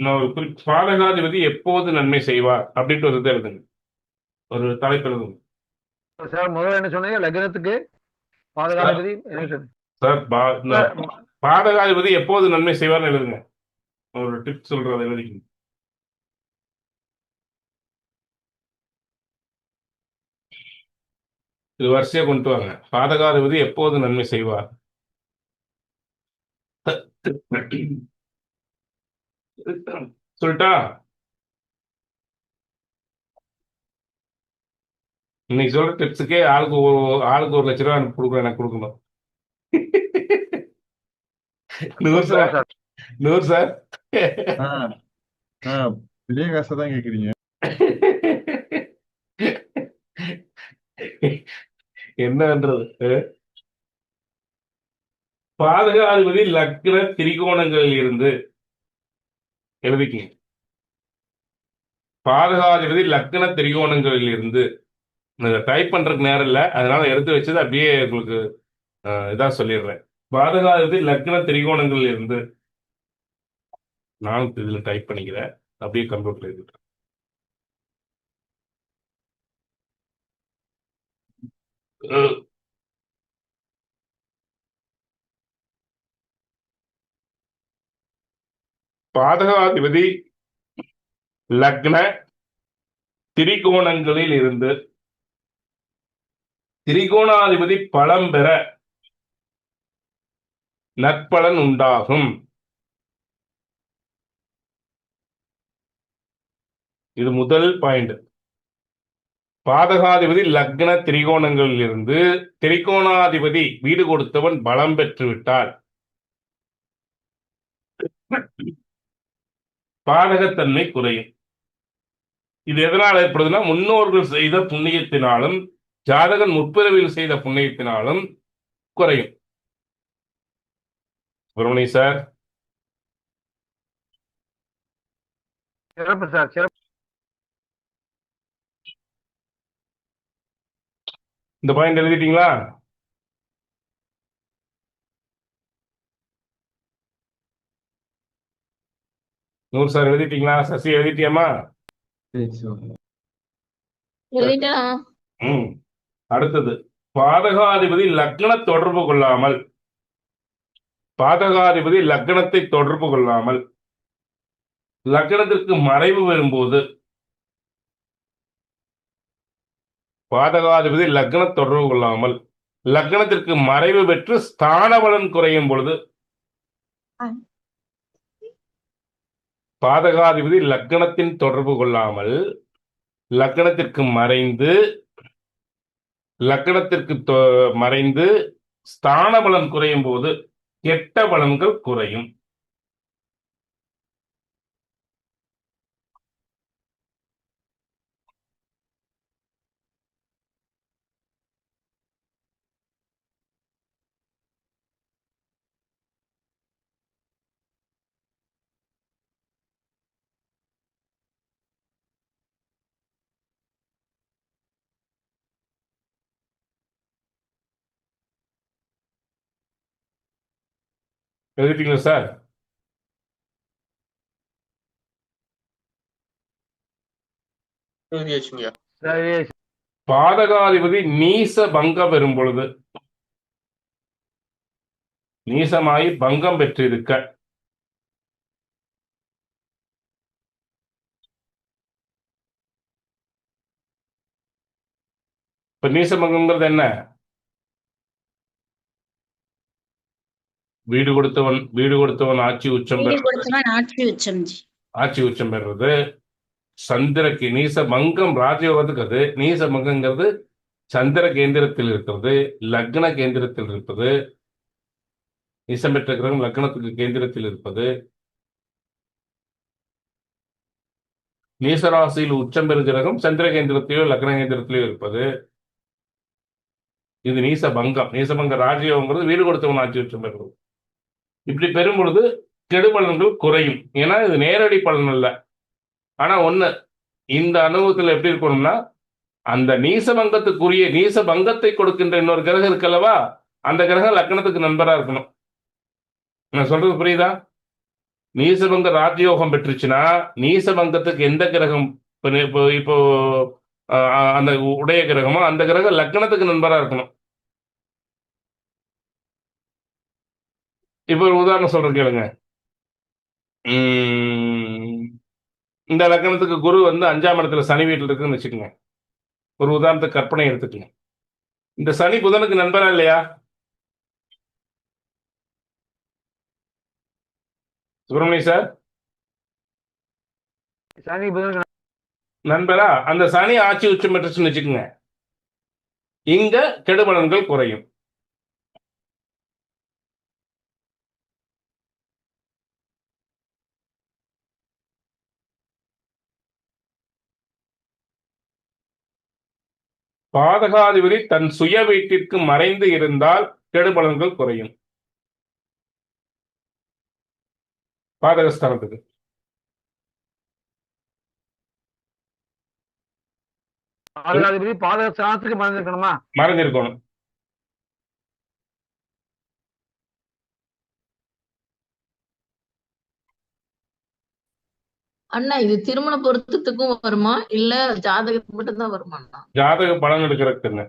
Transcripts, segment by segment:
நான் ஒரு பாதகாதிபதி எப்போது நன்மை செய்வார் அப்படின்ட்டு ஒரு இது எழுதுங்க, ஒரு தலைப்பு எழுதுங்க. சார் முதல்ல என்ன சொன்னீங்க? லக்னத்துக்கு சார் பாதகாதிபதி என்ன சொன்னீங்க சார் சார்? பாதகாதிபதி எப்போது நன்மை செய்வார்னு எழுதுங்க. ஒரு டிப் சொல்றதை எழுதிக்கங்க. இது வரிசையா கொண்டு வாங்க. பாதகாதிபதி எப்போது நன்மை செய்வார். சொல்லிட்டா? இன்னைக்கு சொல்ற டிப்ஸுக்கே ஆளுக்கு 1 லட்ச ரூபா எனக்கு கொடுக்கணும், எனக்கு கொடுக்கணும். நூறு சார், சார் நூறு சார். ஆ ஆ பெரிய காசை தான் கேக்குறீங்க. என்ன பண்றது? பாதகாதிபதி லக்ன திரிகோணங்களில் இருந்து எழுதிக்கங்க. பாதகாதிபதி லக்ன திரிகோணங்களில் இருந்து டைப் பண்றதுக்கு நேரம் இல்லை, அதனால எடுத்து வச்சது அப்படியே உங்களுக்கு இதா சொல்லிடுறேன். பாதகாதிபதி லக்ன திரிகோணங்களில் இருந்து நான் இதுல டைப் பண்ணிக்கிறேன், அப்படியே கம்ப்யூட்டர்ல எழுதிட்டேன். பாதகாதிபதி லக்ன திரிகோணங்களில் இருந்து திரிகோணாதிபதி பலம் பெற நற்பலன் உண்டாகும். இது முதல் பாயிண்ட். பாதகாதிபதி லக்ன திரிகோணங்களில் இருந்து திரிகோணாதிபதி வீடு கொடுத்தவன் பலம் பெற்று விட்டால் பாதகத்தன்மை குறையும். இது எதனால் ஏற்படுதுன்னா, முன்னோர்கள் செய்த புண்ணியத்தினாலும் ஜாதகன் முற்பிறவியில் செய்த புண்ணியத்தினாலும் குறையும். சுப்பிரமணிய சார், சிறப்பு சார், சிறப்பு. இந்த பாயிண்ட் எழுதிட்டீங்களா? நூறு சார் எழுதிட்டீங்களா? சசி எழுதிட்டியாமா? அடுத்தது, பாதகாதிபதி லக்ன தொடர்பு கொள்ளாமல், பாதகாதிபதி லக்னத்தை தொடர்பு கொள்ளாமல் லக்னத்திற்கு மறைவு வரும்போது, பாதகாதிபதி லக்ன தொடர்பு கொள்ளாமல் லக்னத்திற்கு மறைவு பெற்று ஸ்தான பலன் குறையும் பொழுது, பாதகாதிபதி லக்னத்தின் தொடர்பு கொள்ளாமல் லக்னத்திற்கு மறைந்து ஸ்தான பலன் குறையும் போது கெட்ட பலன்கள் குறையும். எழுதிட்டீங்களா சார்? பாதகாதிபதி நீச பங்கம் பெறும் பொழுது, நீசமாய் பங்கம் பெற்றிருக்க, இப்ப நீசபங்கம்ங்கிறது என்ன? வீடு கொடுத்தவன் ஆட்சி உச்சம் பெறுறது. சந்திரக்கு நீச பங்கம் ராஜயோகத்துக்கு அது. நீச பங்கம்ங்கிறது சந்திர கேந்திரத்தில் இருக்கிறது, லக்ன கேந்திரத்தில் இருப்பது. நீசம் பெற்ற கிரகம் லக்னத்துக்கு கேந்திரத்தில் இருப்பது. நீசராசியில் உச்சம் பெறும் கிரகம் சந்திர கேந்திரத்திலோ லக்ன கேந்திரத்திலோ இருப்பது. இது நீச பங்கம். நீசபங்க ராஜயோகங்கிறது வீடு கொடுத்தவன் ஆட்சி உச்சம் பெறுவது. இப்படி பெறும் பொழுது கெடுபலன்கள் குறையும். ஏன்னா இது நேரடி பலன் அல்ல. ஆனா ஒண்ணு, இந்த அனுபவத்தில் எப்படி இருக்கணும்னா, அந்த நீசபங்கத்துக்குரிய நீசபங்கத்தை கொடுக்கின்ற இன்னொரு கிரகம் இருக்கல்லவா, அந்த கிரகம் லக்னத்துக்கு நண்பரா இருக்கணும். நான் சொல்றது புரியுதா? நீசபங்க ராஜயோகம் பெற்றுச்சுன்னா நீசபங்கத்துக்கு எந்த கிரகம் இப்போ அந்த உடைய கிரகமோ அந்த கிரகம் லக்னத்துக்கு நண்பரா இருக்கணும். இப்போ ஒரு உதாரணம் சொல்றேன் கேளுங்க. உம், இந்த லக்னத்துக்கு குரு வந்து 5ஆம் இடத்துல சனி வீட்டில் இருக்குன்னு வச்சுக்கோங்க. ஒரு உதாரணத்துக்கு கற்பனை எடுத்துக்கங்க. இந்த சனி புதனுக்கு நண்பரா இல்லையா? சுப்பிரமணிய சார், சனி புதன் நண்பரா? அந்த சனி ஆட்சி உச்சம் பெற்றுச்சுன்னு வச்சுக்கோங்க. இங்க கெடுபலன்கள் குறையும். பாதகாதிபதி தன் சுய வீட்டிற்கு மறைந்து இருந்தால் கெடுபலன்கள் குறையும். பாதகஸ்தானத்துக்கு பாதகாதிபதி பாதக ஸ்தானத்துக்கு மறந்துருக்கணுமா? மறைஞ்சிருக்கணும். அண்ணா இது திருமண பொருத்தத்துக்கும் வருமா இல்ல ஜாதகத்துக்கு மட்டும் தான் வருமா அண்ணா? ஜாதக பலன் எடுக்கிறதுக்குன்னு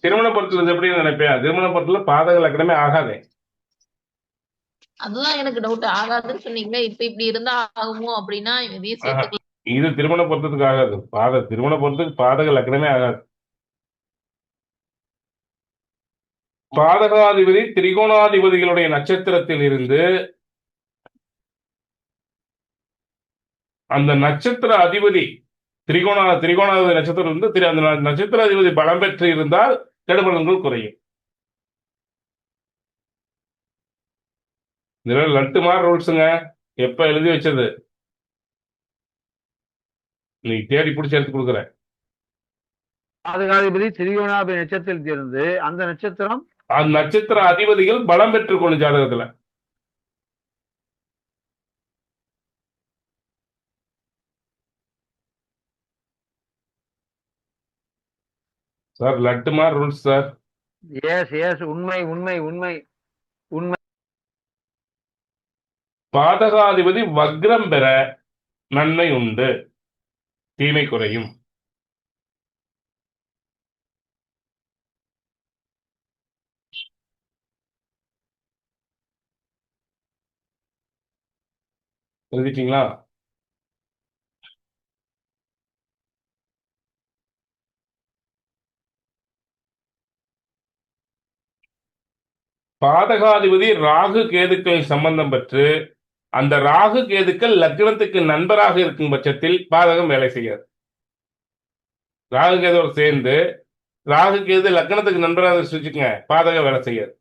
திருமண பொருத்தத்தில் எப்படி நினைப்பேன்? திருமண பொருத்தத்துல பாதக லக்கணமே ஆகாதே. அதுதான் எனக்கு டவுட். ஆகாதுன்னு சொன்னீங்க, இப்ப இப்படி இருந்தா ஆகுமோ அப்படின்னா இதையும் ஆஹா. சேர்த்துக்கலாம். இது திருமண பொருத்தத்துக்கு ஆகாது. திருமண பொருத்தத்துக்கு பாதக லக்கணமே ஆகாது. பாதகாதிபதி திரிகோணாதிபதிகளுடைய நட்சத்திரத்தில் இருந்து அந்த நட்சத்திர அதிபதி திரிகோணாதிபதி நட்சத்திரம் இருந்து அந்த நட்சத்திர அதிபதி பலம் பெற்று இருந்தால் கெடுபலன்கள் குறையும். இதெல்லாம் லட்டு மாதிரி ரூல்ஸுங்க. எப்ப எழுதி வச்சது? நீ தேடி பிடிச்சி எடுத்து கொடுக்குறேன். பாதகாதிபதி திரிகோணாதிபதி நட்சத்திரத்தில் இருந்து அந்த நட்சத்திரம் அந்த நட்சத்திர அதிபதிகள் பலம் பெற்றுக்கொள்ளும் ஜாதகத்துல. சார் லட்டு மாதிரி ரூல்ஸ் சார். எஸ் எஸ் உண்மை உண்மை உண்மை உண்மை. பாதகாதிபதி வக்ரம் பெற நன்மை உண்டு, தீமை குறையும். எழுதிட்டீங்களா? பாதகாதிபதி ராகு கேதுக்கள் சம்பந்தம் பெற்று அந்த ராகு கேதுக்கள் லக்னத்துக்கு நண்பராக இருக்கும் பட்சத்தில் பாதகம் வேலை செய்யாது. ராகு கேதோடு சேர்ந்து ராகு கேது லக்னத்துக்கு நண்பராக வச்சுக்கோங்க, பாதகம் வேலை செய்யாது.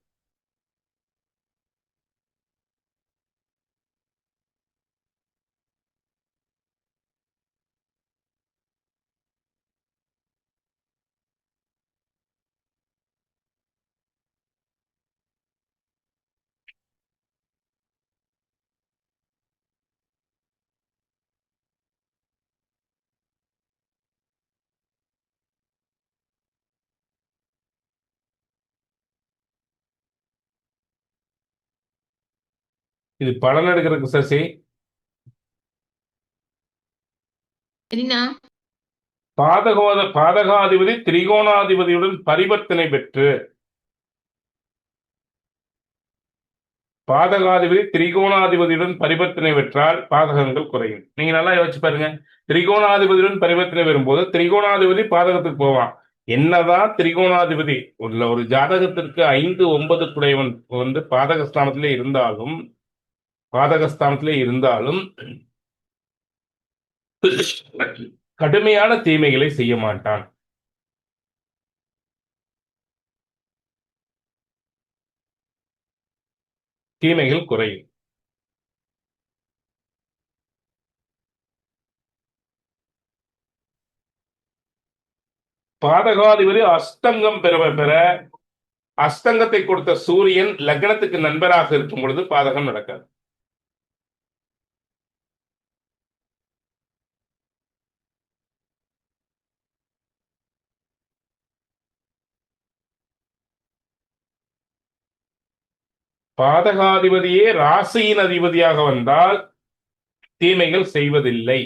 இது பலன் எடுக்கிறதுக்கு சசி. சரிண்ணா. பாதகாதிபதி திரிகோணாதிபதியுடன் பரிவர்த்தனை பெற்று பாதகாதிபதி திரிகோணாதிபதியுடன் பரிவர்த்தனை பெற்றால் பாதகங்கள் குறையும். நீங்க நல்லா யோசிச்சு பாருங்க. திரிகோணாதிபதியுடன் பரிவர்த்தனை வரும்போது திரிகோணாதிபதி பாதகத்துக்கு போவான். என்னதான் திரிகோணாதிபதி ஒரு ஜாதகத்திற்கு 5, 9 குடையவன் வந்து பாதகஸ்தானத்திலே இருந்தாலும் கடுமையான தீமைகளை செய்ய மாட்டான். தீமைகள் குறையும். பாதகாதிபதி அஸ்தங்கம் பெற அஸ்தங்கத்தை கொடுத்த சூரியன் லக்னத்துக்கு நண்பராக இருக்கும் பொழுது பாதகம் நடக்காது. பாதகாதிபதியே ராசியின் அதிபதியாக வந்தால் தீமைகள் செய்வதில்லை.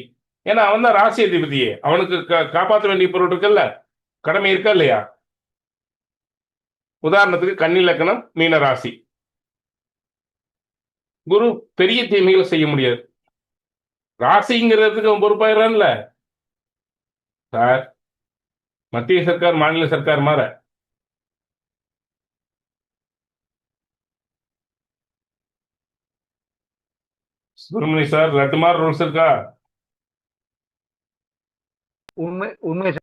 ஏன்னா அவன் தான் ராசி அதிபதியே, அவனுக்கு காப்பாற்ற வேண்டிய பொருள் இருக்குல்ல, கடமை இருக்கா இல்லையா? உதாரணத்துக்கு கன்னி லக்னம், மீன ராசி. குரு பெரிய தீமைகளை செய்ய முடியாது. ராசிங்கிறதுக்கு அவன் பொறுப்பாயிரான்ல சார். மத்திய சர்க்கார் மாநில சர்க்கார் மாற சுப்பிரமணிய சார், ரெண்டு மாதிரி ரூல்ஸ் இருக்கா? உண்மை உண்மை சார்.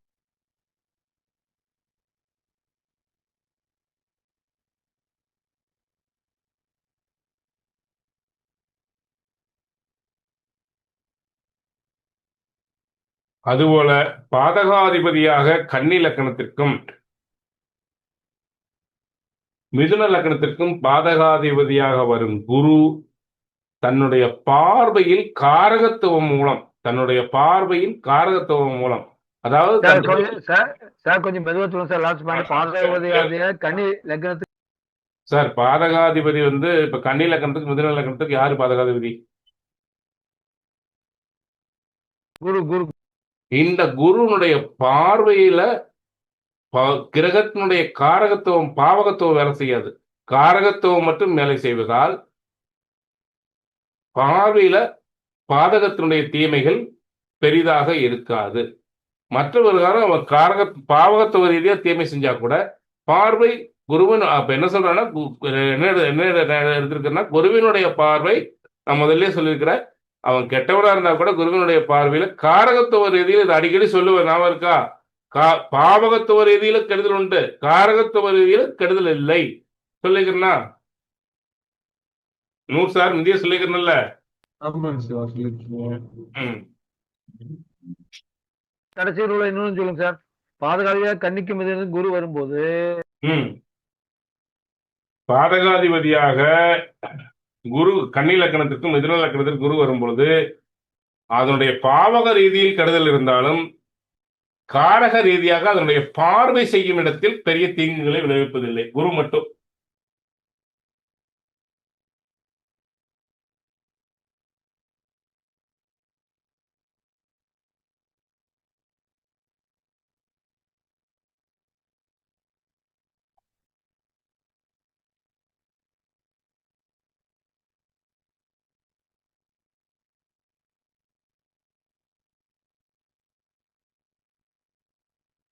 அதுபோல பாதகாதிபதியாக கன்னி லக்னத்திற்கும் மிதுன லக்னத்திற்கும் பாதகாதிபதியாக வரும் குரு தன்னுடைய பார்வையில் காரகத்துவம் மூலம், அதாவது சார் கொஞ்சம் சார் கொஞ்சம் மெதுவா சொல்லுங்க சார். Last point. பாதகாதிபதியாக கன்னி லக்னத்துக்கு சார் பாதகாதிபதி வந்து இப்ப கன்னி லக்னத்துக்கு மிதுன லக்னத்துக்கு யாரு பாதகாதிபதி? குரு குரு இந்த குருனுடைய பார்வையில கிரகத்தினுடைய காரகத்துவம் பாவகத்துவம் வேலை செய்யாது, காரகத்துவம் மட்டும் வேலை செய்வதால் பார்வையில பாதகத்தினுடைய தீமைகள் பெரிதாக இருக்காது. மற்றவர்களால் அவர் பாவகத்துவ ரீதியா தீமை செஞ்சா கூட பார்வை குருவின், அப்ப என்ன சொல்றான்னா, என்ன எடுத்திருக்கேன்னா, குருவினுடைய பார்வை, நான் முதல்ல சொல்லியிருக்கிறேன், அவன் கெட்டவனா இருந்தா கூட குருவினுடைய பார்வையில காரகத்துவ ரீதியில், இது அடிக்கடி சொல்லுவேன், ஞாபகம் இருக்கா? பாவகத்துவ ரீதியில கெடுதல் உண்டு, காரகத்துவ ரீதியில கெடுதல் இல்லை. சொல்லிக்கிறேன்னா நூறு சார் இந்திய சொல்லிக்கிறேன்ல. ஆமாங்க சார், சொல்லிருக்கீங்க. கடைசியில் உள்ள இன்னொன்னு சொல்லுங்க சார். பாதகாதிபதியாக கன்னிக்கு மிதுன குரு வரும்போது பாதகாதிபதியாக குரு கன்னி லக்னத்திற்கும் மிதுன லக்னத்திற்கும் குரு வரும்பொழுது அதனுடைய பாவக ரீதியில் கெடுதல் இருந்தாலும் காரக ரீதியாக அதனுடைய பார்வை செய்யும் இடத்தில் பெரிய தீங்குகளை விளைவிப்பதில்லை, குரு மட்டும்.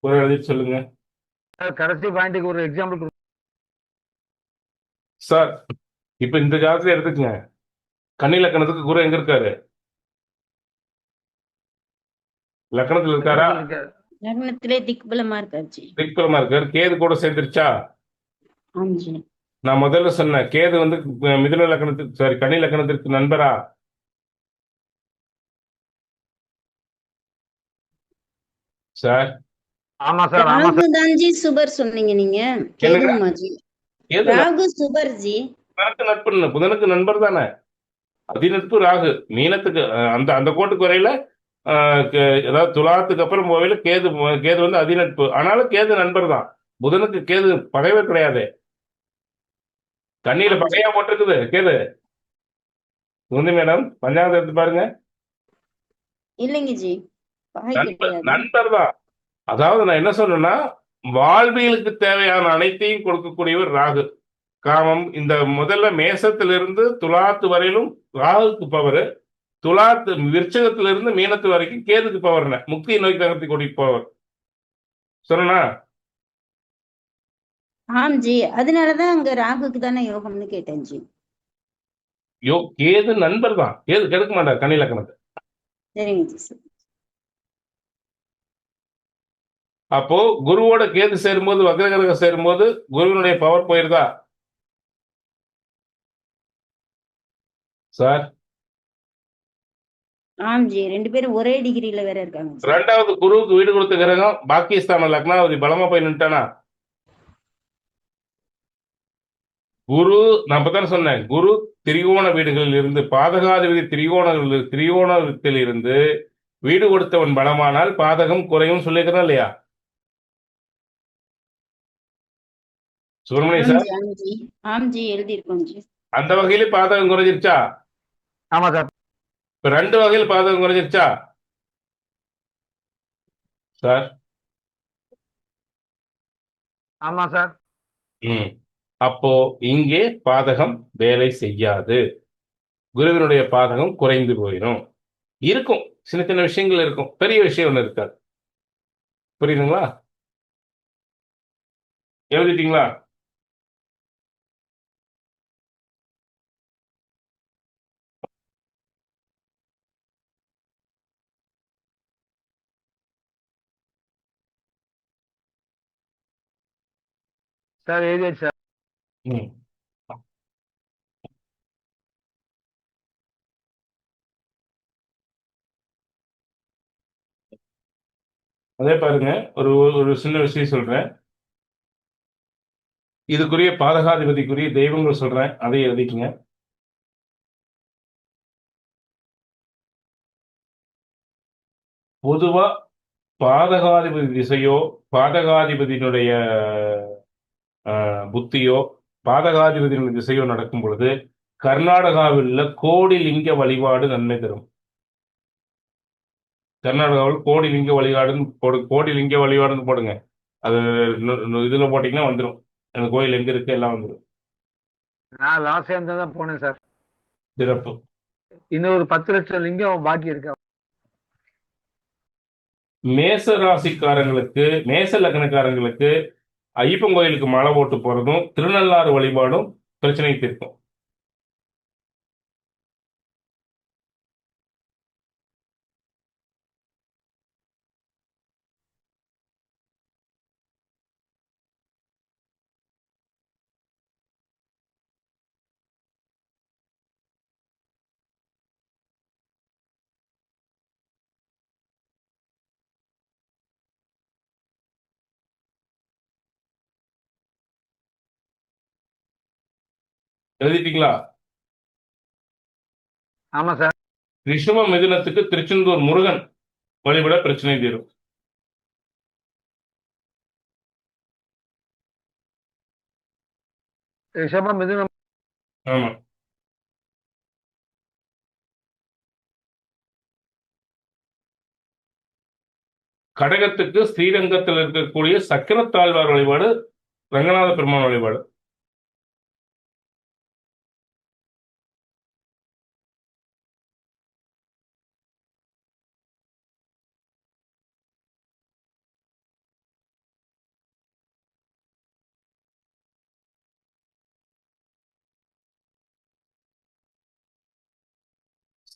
ஒரு எழுதி சொல்லுங்க கடைசி பாயிண்ட்டுக்கு ஒரு எக்ஸாம்பிள் சார். இப்ப இந்த ஜாதகத்தை எடுத்துக்கங்க. கன்னி லக்னத்துக்கு குரு எங்க இருக்காரு? லக்னத்துல இருக்காரா? லக்னத்திலே திக்பலமா இருக்காச்சு. திக்பலமா இருக்காரு. கேது கூட சேர்ந்துருச்சா? ஆமாஜி. நான் முதல்ல சொன்னேன், கேது வந்து மிதுன லக்னத்துக்கு, சாரி, கன்னி லக்னத்திற்கு நண்பரா? சார் ஆமா சார், ஆமா சார். ராகுதான்ஜி சுபர் சொன்னீங்க நீங்க. கேதுமாஜி. கேது ராகு சுபர்ஜி. புதனுக்கு நட்பு, புதனுக்கு நண்பர் தானே. அதிநட்பு ராகு மீனத்துக்கு, அந்த அந்த கோட்டுக்கு வரையில, அதாவது துலாத்துக்கு அப்புறம் போவையில கேது வந்து அதிநட்பு. ஆனாலும் கேது நண்பர் தான். புதனுக்கு கேது பகைவர் கிடையாது. கண்ணியில பகையா போட்டிருக்குது கேது. குந்தி மேடம் பஞ்சாங்கத்தை எடுத்து பாருங்க. இல்லைங்க ஜி. பகை கிடையாது. நண்பர் தான். அதாவது நான் என்ன சொல்றேன்னா, வாழ்வியலுக்கு தேவையான அனைத்தையும் கொடுக்கக்கூடியவர் ராகு. காமம், இந்த முதல்ல மேசத்திலிருந்து துலாத்து வரையிலும் ராகுக்கு பவர், துலாத்து விருச்சகத்திலிருந்து மீனத்து வரைக்கும் கேதுக்கு பவர், முக்தி நோக்கி நகர்த்தி கூட்டிட்டு பவர். சொன்னா ஆம் ஜி. அதனாலதான் அங்க ராகுக்கு தானே யோகம்னு கேட்டேன் ஜி. கேது நண்பர் தான். கேது கெடுக்க மாட்டார் கன்னி லக்னத்தை. சரிங்க ஜி. சரி. அப்போ குருவோட கேது சேரும்போது, வக்ரகிரகம் சேரும்போது குருவினுடைய பவர் போயிருதா சார்? ஆம் ஜி. 2 பேரும் ஒரே டிகிரில வேற இருக்காங்க ஜி. ரெண்டாவது குருவுக்கு வீடு கொடுத்த கிரகம் பாகிஸ்தான் லக்னாவதி பலமா போய் நின்ட்டானா? குரு, நான் இப்பதானே சொன்னேன், குரு திரிகோண வீடுகளில் இருந்து, பாதகாதிபதி திரிகோணத்தில் இருந்து வீடு கொடுத்தவன் பலமானால் பாதகம் குறையும் சொல்லிக்கிறோம் இல்லையா சுப்பிரமணிய சார்? ஆம் ஜி. ஆம் ஜி. எழுதி இருக்கோம் ஜி. அந்த வகையில பாதகம் குறைஞ்சிருச்சா? ஆமா சார். இப்ப 2 வகையில பாதகம் குறைஞ்சிருச்சா சார்? ஆமா சார். ம். அப்போ இங்கே பாதகம் வேலை செய்யாது. குருவினுடைய பாதகம் குறைந்து போயிடும். இருக்கும். சின்ன சின்ன விஷயங்கள் இருக்கும். பெரிய விஷயம் ஒண்ணு இருக்காது. புரியுதுங்களா? எழுதிட்டீங்களா? சார் எழுதியாச்சு சார். ம். அதே பாருங்க. ஒரு ஒரு சின்ன விஷயம் சொல்றேன். இதுக்குரிய பாதகாதிபதிக்குரிய தெய்வங்கள் சொல்றேன். அதை எழுதிக்கங்க. பொதுவா பாதகாதிபதி திசையோ, பாதகாதிபதியினுடைய புத்தியோ, பாதகாதிபதியினுடைய திசையோ நடக்கும் பொழுது கர்நாடகாவில் உள்ள கோடி லிங்க வழிபாடு நன்மை தரும். கர்நாடகாவில் கோடி லிங்க வழிபாடுன்னு கோடி லிங்க வழிபாடுன்னு போடுங்க. அது இதுல போட்டீங்கன்னா வந்துடும். அந்த கோயில் எங்க இருக்கு எல்லாம் வந்துடும். நான் லாஸ்ட் டைம் தான் போனேன் சார். சிறப்பு. இன்னும் ஒரு 10 லட்சம் லிங்கம் பாக்கி இருக்கு. மேச ராசிக்காரங்களுக்கு, மேச லக்னக்காரங்களுக்கு ஐயப்பன் கோயிலுக்கு மாலை போட்டு போறதும், திருநள்ளாறு வழிபாடும் பிரச்சனை தீர்க்கும். எழுதிட்டீங்களா? ஆமா சார். ரிஷப மிதுனத்துக்கு திருச்செந்தூர் முருகன் வழிபட பிரச்சனை தீரும். ரிஷபம் மிதுனம். ஆமா. கடகத்துக்கு ஸ்ரீரங்கத்தில் இருக்கக்கூடிய சக்கரத்தாழ்வார் வழிபாடு, ரங்கநாத பெருமான் வழிபாடு.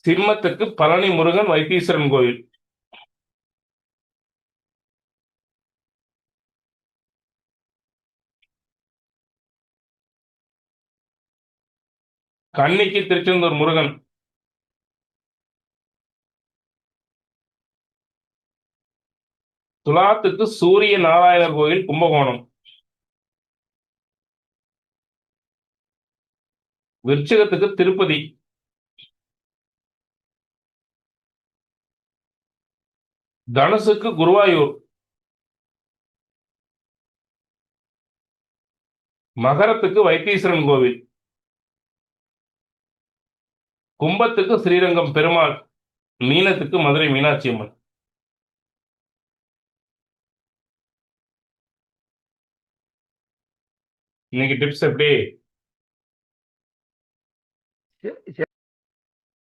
சிம்மத்துக்கு பழனி முருகன் வைத்தீஸ்வரன் கோயில். கன்னிக்கு திருச்செந்தூர் முருகன். துலாத்துக்கு சூரிய நாராயணர் கோயில் கும்பகோணம். விருச்சிகத்துக்கு திருப்பதி. தனுசுக்கு குருவாயூர். மகரத்துக்கு வைத்தீஸ்வரன் கோவில். கும்பத்துக்கு ஸ்ரீரங்கம் பெருமாள். மீனத்துக்கு மதுரை மீனாட்சி அம்மன். இன்னைக்கு டிப்ஸ் எப்படி? சரி.